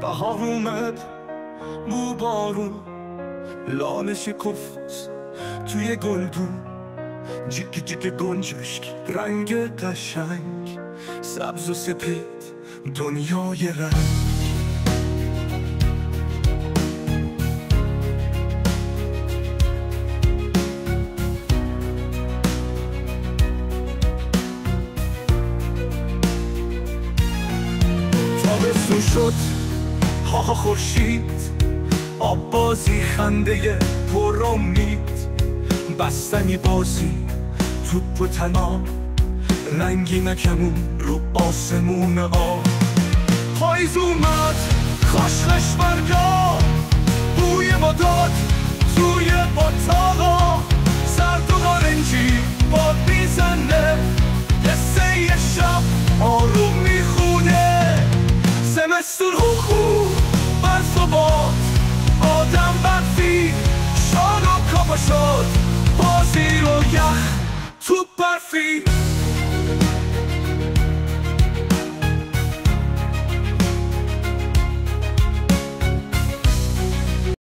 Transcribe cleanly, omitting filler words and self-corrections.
بهار اومد، بو بارون لاله شکفت توی گلدون، جیک جیک گنجشک رنگ قشنگ، سبز و سپید دنیای رنگ. تابستون شد، ها خورشید، آب بازی، خنده پر امید، بستنی بازی، توپ و تناب، رنگی نکمون رو آسمون آب. پاییز اومد، خشخش برگا، بوی ما داد توی اتاقا، سرد و نارنجی باد میزنه، قصه یه شب آروم میخونه. زمستون خوخو برف و باد، آدم برفی شاد و کاپا شد، بازی و یخ تو برفی.